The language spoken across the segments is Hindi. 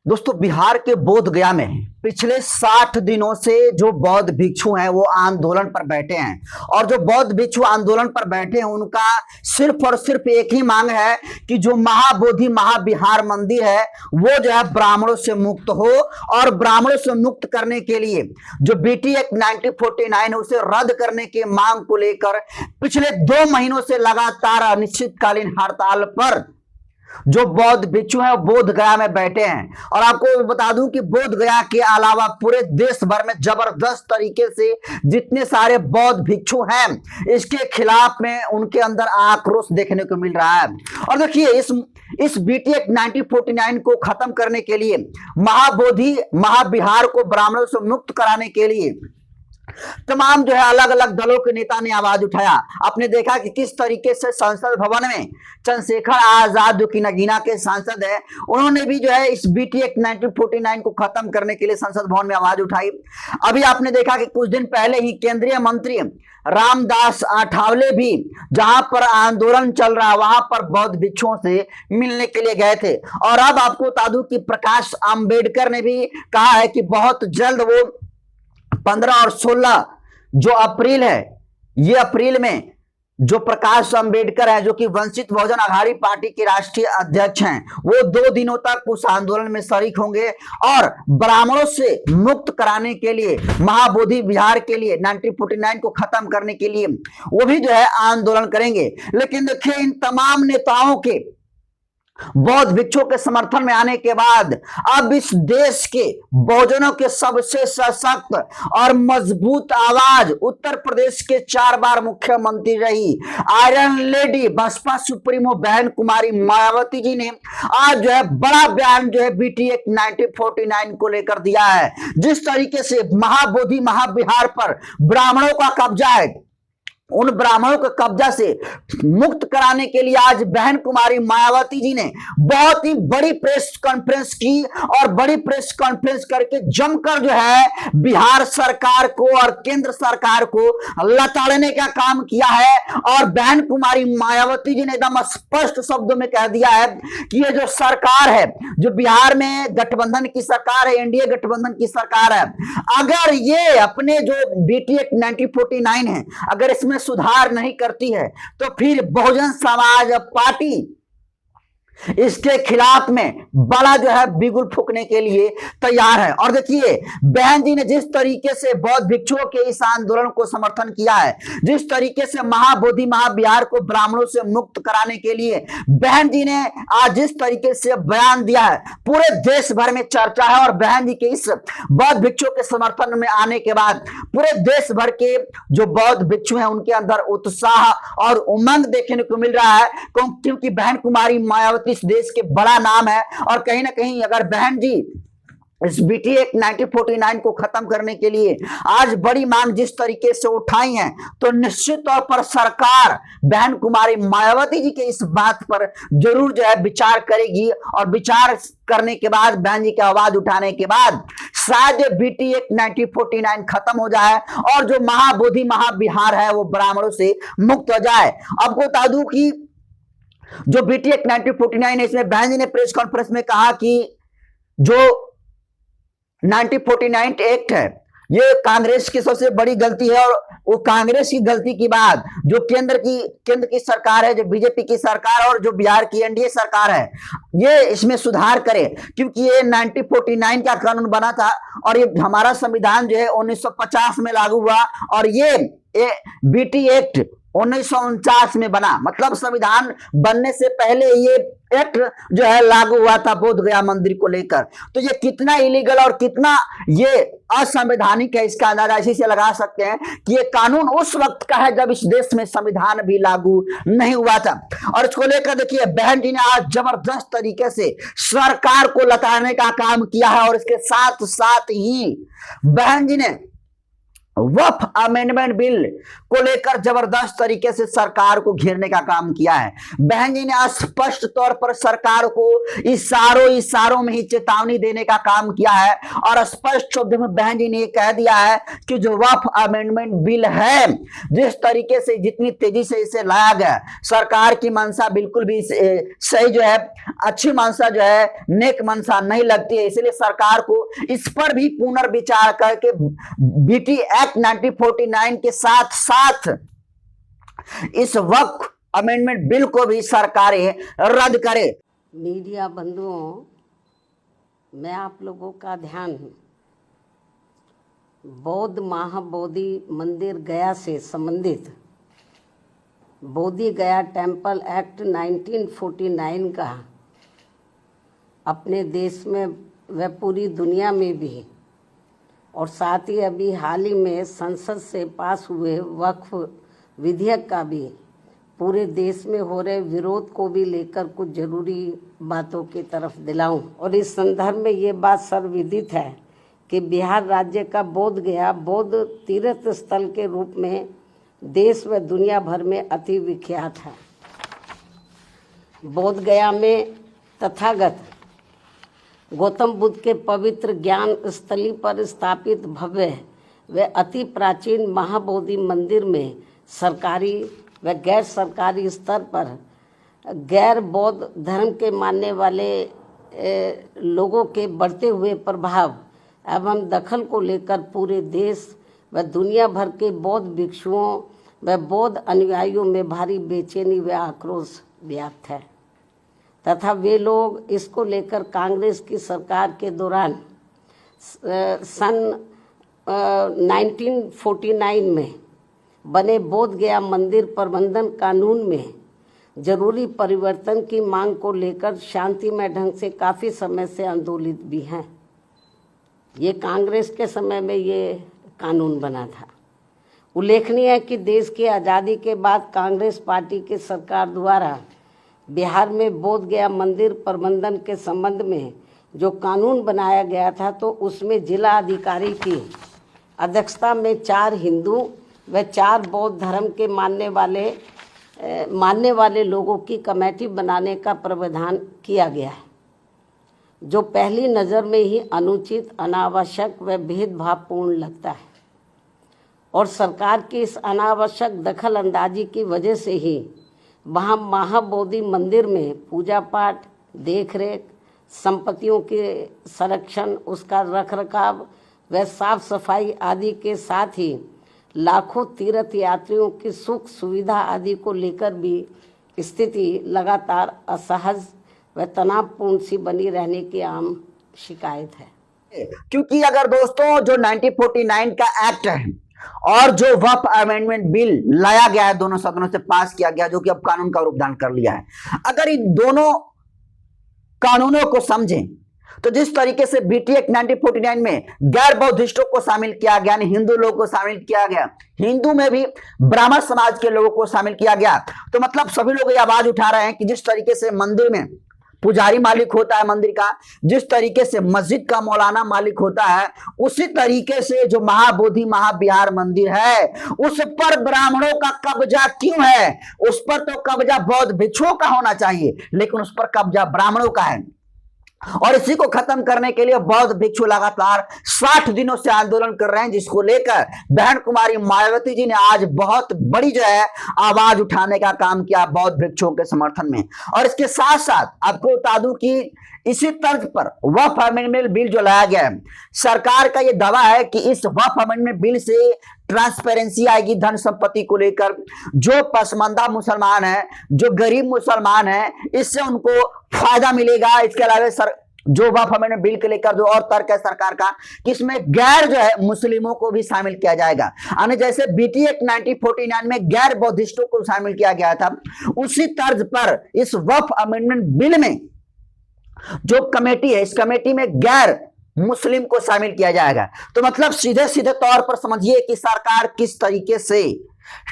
दोस्तों, बिहार के बोध गया में पिछले 60 दिनों से जो बौद्ध भिक्षु हैं वो आंदोलन पर बैठे हैं। और जो बौद्ध भिक्षु आंदोलन पर बैठे हैं उनका सिर्फ और सिर्फ एक ही मांग है कि जो महाबोधि महाविहार मंदिर है वो जो है ब्राह्मणों से मुक्त हो। और ब्राह्मणों से मुक्त करने के लिए जो बीटी एक्ट 1949 है उसे रद्द करने की मांग को लेकर पिछले 2 महीनों से लगातार अनिश्चितकालीन हड़ताल पर जो बौद्ध भिक्षु हैं वो बोध गया में बैठे हैं। और आपको बता दूं कि बोध गया के अलावा पूरे देश भर में जबरदस्त तरीके से जितने सारे बौद्ध भिक्षु हैं इसके खिलाफ में उनके अंदर आक्रोश देखने को मिल रहा है। और देखिए इस बीटी एक्ट 1949 को खत्म करने के लिए, महाबोधि महाविहार को ब्राह्मणों से मुक्त कराने के लिए तमाम जो है अलग अलग दलों के नेता ने आवाज उठाया। आपने देखा कि किस तरीके से संसद भवन में चंद्रशेखर आजाद जो कि नगीना के सांसद है उन्होंने भी जो है इस बीटी एक्ट 1949 को खत्म करने के लिए संसद भवन में आवाज उठाई। अभी आपने देखा कि कुछ दिन पहले ही केंद्रीय मंत्री रामदास आठवले भी जहां पर आंदोलन चल रहा वहां पर बौद्ध भिक्षुओं से मिलने के लिए गए थे। और अब आपको बता दूं कि प्रकाश आंबेडकर ने भी कहा है कि बहुत जल्द वो 15 और 16 जो अप्रैल है, ये अप्रैल में जो प्रकाश आंबेडकर है जो कि वंचित बहुजन आघाड़ी पार्टी के राष्ट्रीय अध्यक्ष हैं, वो 2 दिनों तक उस आंदोलन में शरीक होंगे और ब्राह्मणों से मुक्त कराने के लिए, महाबोधि विहार के लिए 1949 को खत्म करने के लिए वो भी जो है आंदोलन करेंगे। लेकिन देखिए इन तमाम नेताओं के बौद्ध भिक्षुओं के समर्थन में आने के बाद अब इस देश के बहुजनों के सबसे सशक्त और मजबूत आवाज उत्तर प्रदेश के 4 बार मुख्यमंत्री रही आयरन लेडी बसपा सुप्रीमो बहन कुमारी मायावती जी ने आज जो है बड़ा बयान जो है बीटी एक्ट 1949 को लेकर दिया है। जिस तरीके से महाबोधि महाविहार पर ब्राह्मणों का कब्जा है, उन ब्राह्मणों के कब्जा से मुक्त कराने के लिए आज बहन कुमारी मायावती जी ने बहुत ही बड़ी प्रेस कॉन्फ्रेंस की और बड़ी प्रेस कॉन्फ्रेंस करके जमकर जो है बिहार सरकार को और केंद्र सरकार को लताड़ने का काम किया है। और बहन कुमारी मायावती जी ने एकदम स्पष्ट शब्दों में कह दिया है कि ये जो सरकार है, जो बिहार में गठबंधन की सरकार है, एनडीए गठबंधन की सरकार है, अगर ये अपने जो बीटी एक्ट 1949 है अगर इसमें सुधार नहीं करती है तो फिर बहुजन समाज पार्टी इसके खिलाफ में बड़ा जो है बिगुल फूकने के लिए तैयार है। और देखिए बहन जी ने जिस तरीके से बौद्ध भिक्षुओं के इस आंदोलन को समर्थन किया है, जिस तरीके से महाबोधि महाविहार को ब्राह्मणों से मुक्त कराने के लिए बहन जी ने आज जिस तरीके से बयान दिया है, पूरे देश भर में चर्चा है। और बहन जी के इस बौद्ध भिक्षुओं के समर्थन में आने के बाद पूरे देश भर के जो बौद्ध भिक्षु हैं उनके अंदर उत्साह और उमंग देखने को मिल रहा है, क्योंकि बहन कुमारी मायावती इस देश के बड़ा नाम है। और कहीं ना कहीं अगर बहन जी इस बीटी एक्ट 1949 को खत्म करने के लिए आज बड़ी मांग जिस तरीके से उठाई है तो निश्चित तौर पर सरकार बहन कुमारी मायावती जी के इस बात पर जरूर जो है विचार करेगी। और विचार करने के बाद बहन जी की आवाज उठाने के बाद शायद बीटी एक्ट 1949 खत्म हो जाए और जो महाबोधि महाविहार है वो ब्राह्मणों से मुक्त हो जाए। आपको बता दूं कि जो बीटी एक्ट 1949 है इसमें बहन जी ने प्रेस कॉन्फ्रेंस में कहा कि जो 1949 एक्ट है ये कांग्रेस की सबसे बड़ी गलती है। और वो कांग्रेस की गलती के बाद जो केंद्र की सरकार है, जो बीजेपी की सरकार और जो बिहार की एनडीए सरकार है, ये इसमें सुधार करे, क्योंकि ये 1949 का कानून बना था और ये हमारा संविधान जो है 1950 में लागू हुआ और ये बीटी एक्ट 1949 में बना। मतलब संविधान बनने से पहले ये एक्ट जो है लागू हुआ था बोध गया मंदिर को लेकर। तो ये कितना इलीगल और कितना ये असंवैधानिक है इसका अंदाजा इसी से लगा सकते हैं कि ये कानून उस वक्त का है जब इस देश में संविधान भी लागू नहीं हुआ था। और इसको लेकर देखिए बहन जी ने आज जबरदस्त तरीके से सरकार को लताड़ने का काम किया है। और इसके साथ साथ ही बहन जी ने वक्फ अमेंडमेंट बिल को लेकर जबरदस्त तरीके से सरकार को घेरने का काम किया है। बहन जी ने स्पष्ट तौर पर सरकार को इशारों में ही चेतावनी देने का काम किया है और स्पष्ट शब्द में बहन जी ने कह दिया है कि जो वक्फ अमेंडमेंट बिल है, जिस तरीके से जितनी तेजी से इसे लाया गया, सरकार की मंशा बिल्कुल भी सही जो है, अच्छी मंशा जो है, नेक मंशा नहीं लगती है। इसलिए सरकार को इस पर भी पुनर्विचार करके बीटी एक्ट 1949 के साथ साथ इस वक्फ अमेंडमेंट बिल को भी सरकारें रद्द करे। मीडिया बंधुओं, मैं आप लोगों का ध्यान बौद्ध महाबोधि मंदिर गया से संबंधित बोधि गया टेम्पल एक्ट 1949 का अपने देश में व पूरी दुनिया में भी, और साथ ही अभी हाल ही में संसद से पास हुए वक्फ विधेयक का भी पूरे देश में हो रहे विरोध को भी लेकर कुछ जरूरी बातों की तरफ दिलाऊं। और इस संदर्भ में ये बात सर्वविदित है कि बिहार राज्य का बोध गया बौद्ध तीर्थ स्थल के रूप में देश व दुनिया भर में अति विख्यात है। बोध गया में तथागत गौतम बुद्ध के पवित्र ज्ञान स्थली पर स्थापित भव्य व अति प्राचीन महाबोधि मंदिर में सरकारी व गैर सरकारी स्तर पर गैर बौद्ध धर्म के मानने वाले लोगों के बढ़ते हुए प्रभाव एवं दखल को लेकर पूरे देश व दुनिया भर के बौद्ध भिक्षुओं व बौद्ध अनुयायियों में भारी बेचैनी व आक्रोश व्याप्त है तथा वे लोग इसको लेकर कांग्रेस की सरकार के दौरान सन 1949 में बने बोध गया मंदिर प्रबंधन कानून में जरूरी परिवर्तन की मांग को लेकर शांतिमय ढंग से काफ़ी समय से आंदोलित भी हैं। ये कांग्रेस के समय में ये कानून बना था। उल्लेखनीय है कि देश की आज़ादी के बाद कांग्रेस पार्टी की सरकार द्वारा बिहार में बोध गया मंदिर प्रबंधन के संबंध में जो कानून बनाया गया था, तो उसमें जिला अधिकारी की अध्यक्षता में 4 हिंदू व 4 बौद्ध धर्म के मानने वाले लोगों की कमेटी बनाने का प्रावधान किया गया है, जो पहली नज़र में ही अनुचित, अनावश्यक व भेदभावपूर्ण लगता है। और सरकार की इस अनावश्यक दखल अंदाजी की वजह से ही वहाँ महाबोधि मंदिर में पूजा पाठ, देखरेख, संपत्तियों के संरक्षण, उसका रखरखाव व साफ सफाई आदि के साथ ही लाखों तीर्थ यात्रियों की सुख सुविधा आदि को लेकर भी स्थिति लगातार असहज व तनावपूर्ण सी बनी रहने की आम शिकायत है। क्योंकि अगर दोस्तों जो 1949 का एक्ट है और जो वक्फ अमेंडमेंट बिल लाया गया है, दोनों सदनों से पास किया गया, जो कि अब कानून का रूप धारण कर लिया है, अगर इन दोनों कानूनों को समझें तो जिस तरीके से बीटी एक्ट 1949 में गैर बौद्धिस्टों को शामिल किया गया, हिंदू लोगों को शामिल किया गया, हिंदू में भी ब्राह्मण समाज के लोगों को शामिल किया गया, तो मतलब सभी लोग ये आवाज उठा रहे हैं कि जिस तरीके से मंदिर में पुजारी मालिक होता है मंदिर का, जिस तरीके से मस्जिद का मौलाना मालिक होता है, उसी तरीके से जो महाबोधि महाविहार मंदिर है उस पर ब्राह्मणों का कब्जा क्यों है? उस पर तो कब्जा बौद्ध भिक्षुओं का होना चाहिए, लेकिन उस पर कब्जा ब्राह्मणों का है। और इसी को खत्म करने के लिए बौद्ध भिक्षु लगातार 60 दिनों से आंदोलन कर रहे हैं, जिसको लेकर बहन कुमारी मायावती जी ने आज बहुत बड़ी जो है आवाज उठाने का काम किया बौद्ध भिक्षुओं के समर्थन में। और इसके साथ साथ आपको बता दूं कि इसी तर्ज पर वक्फ अमेंडमेंट बिल जो लाया गया है, सरकार का यह दावा है कि इस वक्फ अमेंडमेंट बिल से ट्रांसपेरेंसी आएगी धन संपत्ति को लेकर। जो पसमानदा मुसलमान है, जो गरीब मुसलमान है, इससे उनको फायदा मिलेगा। इसके अलावा जो वक्फ अमेंडमेंट बिल के लेकर जो और तर्क है सरकार का कि इसमें गैर जो है मुस्लिमों को भी शामिल किया जाएगा, यानी जैसे बीटी एक्ट 1949 में गैर बौद्धिस्टों को शामिल किया गया था, उसी तर्ज पर इस वक्फ अमेंडमेंट बिल में जो कमेटी है, इस कमेटी में गैर मुस्लिम को शामिल किया जाएगा। तो मतलब सीधे सीधे तौर पर समझिए कि सरकार किस तरीके से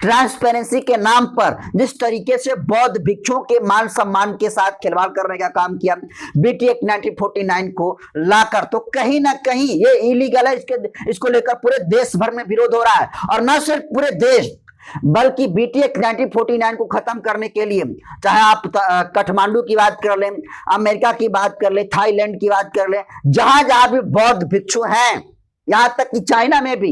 ट्रांसपेरेंसी के नाम पर जिस तरीके से बौद्ध भिक्षुओं के मान सम्मान के साथ खिलवाड़ करने का काम किया बीटी एक्ट 1949 को लाकर, तो कहीं ना कहीं ये इलीगल है। इसको लेकर पूरे देश भर में विरोध हो रहा है, और न सिर्फ पूरे देश बल्कि बीटी एक्ट 1949 को खत्म करने के लिए चाहे आप काठमांडू की बात कर लें, अमेरिका की बात कर लें, थाईलैंड की बात कर लें, जहां जहां भी बौद्ध भिक्षु हैं, यहां तक कि चाइना में भी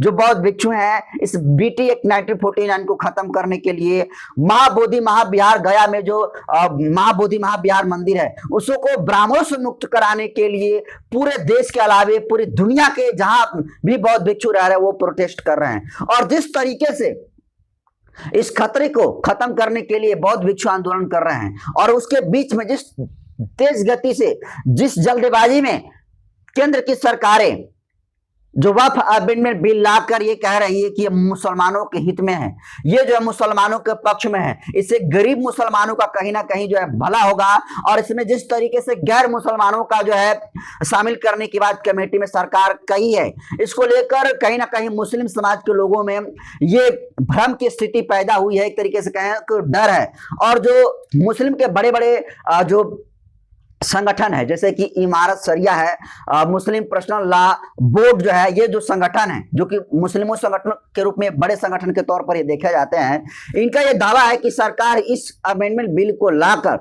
जो बौद्ध भिक्षु हैं, इस बीटी एक्ट 1949 को खत्म करने के लिए महाबोधि महाविहार गया में जो महाबोधि महाविहार मंदिर है उसको ब्राह्मणों से मुक्त कराने के लिए पूरे देश के अलावे पूरी दुनिया के जहां भी बौद्ध भिक्षु रह रहे हैं वो प्रोटेस्ट कर रहे हैं। और जिस तरीके से इस खतरे को खत्म करने के लिए बौद्ध भिक्षु आंदोलन कर रहे हैं, और उसके बीच में जिस तेज गति से, जिस जल्दबाजी में केंद्र की सरकारें जो वक्फ अमेंडमेंट बिल लाकर ये कह रही है कि ये मुसलमानों के हित में है, ये जो है मुसलमानों के पक्ष में है, इससे गरीब मुसलमानों का कहीं ना कहीं जो है भला होगा। और इसमें जिस तरीके से गैर मुसलमानों का जो है शामिल करने की बात कमेटी में सरकार कही है, इसको लेकर कहीं ना कहीं मुस्लिम समाज के लोगों में ये भ्रम की स्थिति पैदा हुई है, एक तरीके से कहें तो डर है। और जो मुस्लिम के बड़े बड़े जो संगठन है जैसे कि इमारत शरिया है, मुस्लिम पर्सनल लॉ बोर्ड जो है, ये जो संगठन है जो कि मुस्लिमों संगठन के रूप में बड़े संगठन के तौर पर ये देखे जाते हैं, इनका ये दावा है कि सरकार इस अमेंडमेंट बिल को लाकर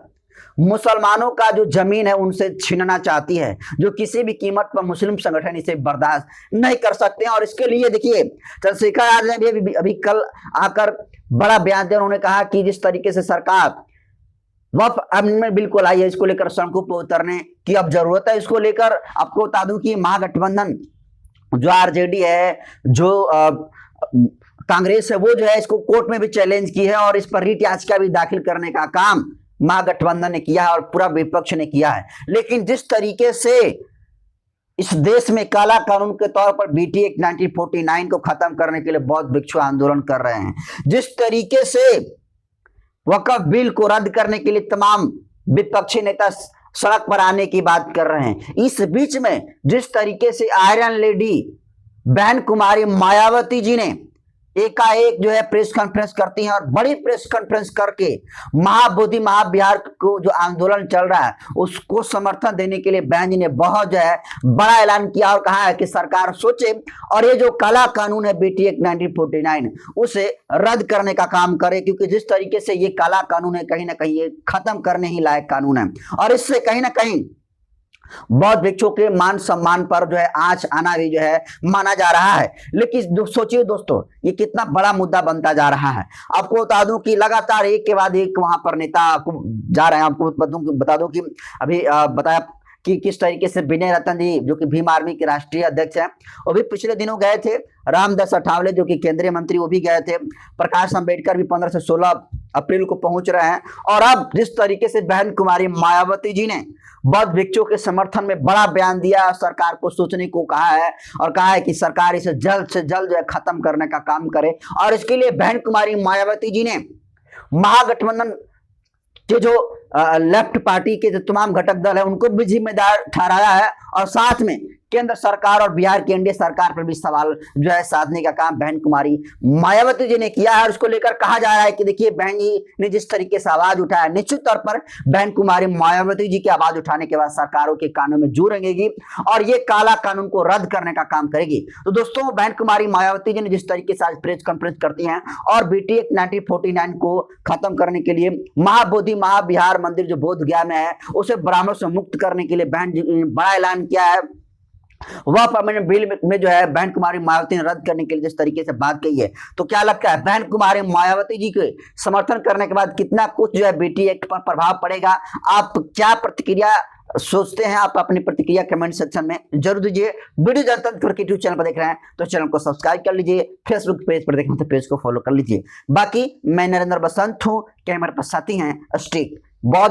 मुसलमानों का जो जमीन है उनसे छीनना चाहती है, जो किसी भी कीमत पर मुस्लिम संगठन इसे बर्दाश्त नहीं कर सकते हैं। और इसके लिए देखिए चंद्रशेखर आजाद ने भी अभी कल आकर बड़ा बयान दिया, उन्होंने कहा कि जिस तरीके से सरकार वक्फ अमेंडमेंट बिल को लाई है, इसको लेकर सड़कों पर उतरने की अब जरूरत है। इसको लेकर आपको बता दूं कि महागठबंधन जो आरजेडी है, जो कांग्रेस है, वो जो है इसको कोर्ट में भी चैलेंज की है, और इस पर रिट याचिका भी दाखिल करने का काम महागठबंधन ने किया है और पूरा विपक्ष ने किया है। लेकिन जिस तरीके से इस देश में काला कानून के तौर पर बीटी एक्ट 1949 को खत्म करने के लिए बौद्ध भिक्षु आंदोलन कर रहे हैं, जिस तरीके से वक्फ बिल को रद्द करने के लिए तमाम विपक्षी नेता सड़क पर आने की बात कर रहे हैं, इस बीच में जिस तरीके से आयरन लेडी बहन कुमारी मायावती जी ने एकाएक जो है प्रेस कॉन्फ्रेंस करती हैं, और बड़ी प्रेस कॉन्फ्रेंस करके महाबोधि महाविहार को जो आंदोलन चल रहा है उसको समर्थन देने के लिए बहन जी ने बहुत जो है बड़ा ऐलान किया और कहा है कि सरकार सोचे और ये जो काला कानून है बीटी एक्ट 1949 उसे रद्द करने का काम करे, क्योंकि जिस तरीके से ये काला कानून है कहीं ना कहीं ये खत्म करने ही लायक कानून है, और इससे कहीं ना कहीं बौद्ध भिक्षुओं के मान सम्मान पर जो है आंच आना भी जो है माना जा रहा है। लेकिन सोचिए दोस्तों, ये कितना बड़ा मुद्दा बनता जा रहा है। आपको बता दूं कि लगातार एक के बाद एक वहां पर नेता आपको जा रहे हैं। आपको बता दूं कि अभी बताया कि किस तरीके से विनय रतन जी जो कि भीम आर्मी के राष्ट्रीय अध्यक्ष हैं, वो भी पिछले दिनों गए थे। रामदास अठावले जो कि केंद्रीय मंत्री वो भी गए थे। प्रकाश अंबेडकर भी 15 से 16 अप्रैल को पहुंच रहे हैं। और अब जिस तरीके से बहन कुमारी मायावती जी ने बौद्ध भिक्षुओं के समर्थन में बड़ा बयान दिया, सरकार को सोचने को कहा है और कहा है कि सरकार इसे जल्द से जल्द जो है खत्म करने का काम करे। और इसके लिए बहन कुमारी मायावती जी ने महागठबंधन के जो लेफ्ट पार्टी के जो तमाम घटक दल है उनको भी जिम्मेदार ठहराया है, और साथ में केंद्र सरकार और बिहार की एनडीए सरकार पर भी सवाल जो है साधने का काम बहन कुमारी मायावती जी ने किया है। और उसको लेकर कहा जा रहा है कि देखिए बहन जी ने जिस तरीके से आवाज उठाया, निश्चित तौर पर बहन कुमारी मायावती जी की आवाज उठाने के बाद सरकारों के कानों में जू रहेगी और ये काला कानून को रद्द करने का काम करेगी। तो दोस्तों, बहन कुमारी मायावती जी ने जिस तरीके से आज प्रेस कॉन्फ्रेंस करती हैं और बीटी एक्ट 1949 को खत्म करने के लिए महाबोधि महाविहार मंदिर जो बोध गया में है उसे ब्राह्मणों से मुक्त करने के लिए बहन जी ने बड़ा ऐलान किया है। वक्फ अमेंडमेंट बिल में जो है बहन कुमारी मायावती ने रद्द करने के लिए जिस तरीके से बात कही है, तो क्या लगता है बहन कुमारी मायावती जी के समर्थन करने के बाद कितना कुछ जो है बीटी एक्ट पर प्रभाव पड़ेगा? आप क्या प्रतिक्रिया सोचते हैं? आप अपनी प्रतिक्रिया कमेंट सेक्शन में जरूर दीजिए। वीडियो जनतंत्र के यूट्यूब चैनल पर देख रहे हैं तो चैनल को सब्सक्राइब कर लीजिए, फेसबुक पेज पर देख रहे हैं तो पेज को फॉलो कर लीजिए। बाकी मैं नरेंद्र बसंत हूँ, कैमरे पर साथी हैं स्टिक। बहुत